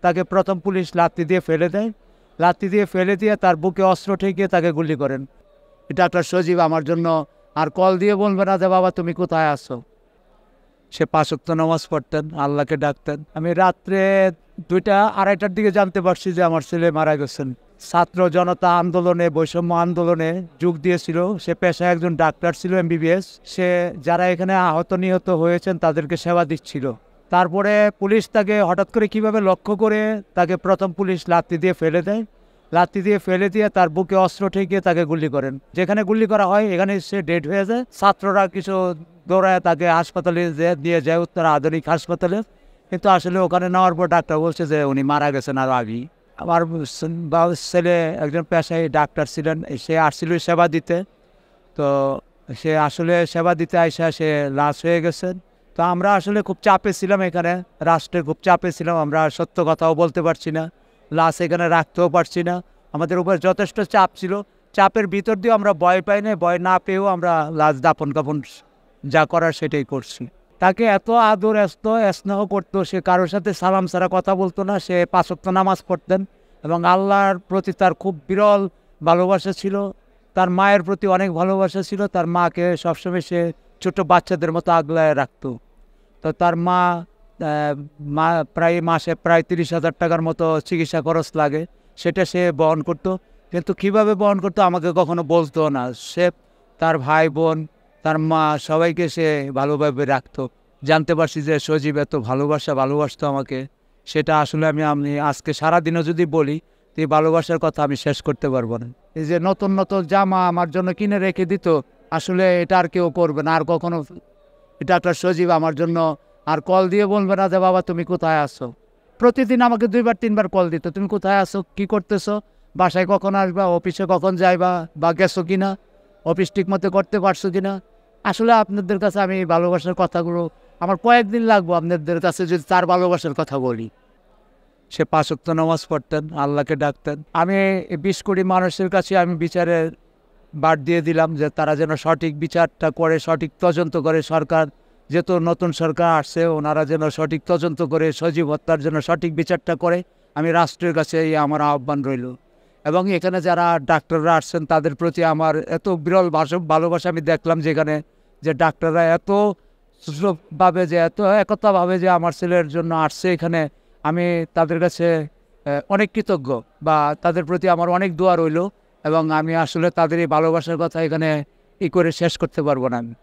তাকে প্রথম পুলিশ লাত্তি দিয়ে ফেলে দেয়। লাত্তি দিয়ে ফেলে দিয়ে তার বুকে অস্ত্র ঠেকিয়ে তাকে গুলি করেন। ডাক্তার সজীব আমার জন্য আর কল দিয়ে বলবে না যে বাবা তুমি কোথায় আছো। সে 5 ওয়াক্ত নামাজ পড়তেন, আল্লাহকে ডাকতেন। আমি রাত্রে 2টা 2:30টার দিকে জানতে পারছি যে আমার ছেলে মারা গেছেন। ছাত্র জনতা আন্দোলনে, বৈষম্য আন্দোলনে যোগ দিয়েছিল। সে পেশায় একজন ডাক্তার ছিল, MBBS। সে যারা এখানে আহত নিহত হয়েছেন তাদেরকে সেবা দিচ্ছিল। তারপরে পুলিশ তাকে হঠাৎ করে কিভাবে লক্ষ্য করে তাকে প্রথম পুলিশ লাত্তি দিয়ে ফেলে দেয়। লাত্তি দিয়ে ফেলে দিয়ে তার বুকে অস্ত্র ঠেকিয়ে তাকে গুলি করেন। যেখানে গুলি করা হয় এখানে সে ডেড হয়ে যায়। ছাত্ররা কিছু দৌড়ায় তাকে হাসপাতালে নিয়ে যায়, উত্তর আধুনিক হাসপাতালে। কিন্তু আসলে ওখানে নেওয়ার পর ডাক্তার বলছে যে উনি মারা গেছেন আরও আগেই। আমার ছেলে একজন পেশায় ডাক্তার ছিলেন, সে আসছিল সেবা দিতে। তো সে আসলে সেবা দিতে আইসা সে লাশ হয়ে গেছেন। তো আমরা আসলে খুব চাপে ছিলাম, এখানে রাষ্ট্রের খুব চাপে ছিলাম। আমরা সত্য কথাও বলতে পারছি না, লাশ এখানে রাখতেও পারছি না। আমাদের উপর যথেষ্ট চাপ ছিল। চাপের ভিতর দিয়েও আমরা ভয় পাই না, ভয় না পেয়েও আমরা লাশ দাপন কাপন যা করার সেটাই করছি। তাকে এত আদর, এত স্নেহ করতো, সে কারোর সাথে সালাম ছাড়া কথা বলতো না। সে 5 ওয়াক্ত নামাজ পড়তেন এবং আল্লাহর প্রতি তার খুব বিরল ভালোবাসা ছিল। তার মায়ের প্রতি অনেক ভালোবাসা ছিল। তার মাকে সবসময় সে ছোট বাচ্চাদের মতো আগলায় রাখতো। তো তার মা মাসে প্রায় 30,000 টাকার মতো চিকিৎসা খরচ লাগে, সেটা সে বহন করতো। কিন্তু কিভাবে বহন করতো আমাকে কখনো বলতো না। সে তার ভাই বোন, তার মা সবাইকে সে ভালোভাবে রাখতো। জানতে পারছি যে সজীব এত ভালোবাসতো আমাকে, সেটা আসলে আমি আজকে সারাদিনও যদি বলি তো এই ভালোবাসার কথা আমি শেষ করতে পারবো না। এই যে নতুন নতুন জামা আমার জন্য কিনে রেখে দিত, আসলে এটা আর কেউ করবে না আর কখনো। এটা একটা সজীব আমার জন্য আর কল দিয়ে বলবে না যে বাবা তুমি কোথায় আছো। প্রতিদিন আমাকে 2বার 3বার কল দিত, তুমি কোথায় আছো, কি করতেছো, বাসায় কখন আসবা, অফিসে কখন যাইবা, বা গেছো কিনা, অফিস ঠিক মতো করতে পারছো কিনা। আসলে আপনাদের কাছে আমি ভালোবাসার কথাগুলো, আমার কয়েকদিন লাগবো আপনাদের কাছে যদি তার ভালোবাসার কথা বলি। সে 5 ওয়াক্ত নামাজ পড়তেন, আল্লাহকে ডাকতেন। আমি 20 কোটি মানুষের কাছে আমি বিচারের বাদ দিয়ে দিলাম যে তারা যেন সঠিক বিচারটা করে, সঠিক তদন্ত করে। সরকার যেহেতু নতুন সরকার আসছে, ওনারা যেন সঠিক তদন্ত করে সজীব হত্যার জন্য সঠিক বিচারটা করে। আমি রাষ্ট্রের কাছে এই আমার আহ্বান রইল। এবং এখানে যারা ডাক্তাররা আসছেন তাদের প্রতি আমার এত বিরল ভালোবাসা আমি দেখলাম, যেখানে যে ডাক্তাররা এত সুস্থভাবে, যে এত একতাভাবে যে আমার ছেলের জন্য আসছে এখানে, আমি তাদের কাছে অনেক কৃতজ্ঞ, বা তাদের প্রতি আমার অনেক দোয়া রইল। এবং আমি আসলে তাদের এই ভালোবাসার কথা এখানে করে শেষ করতে পারবো না আমি।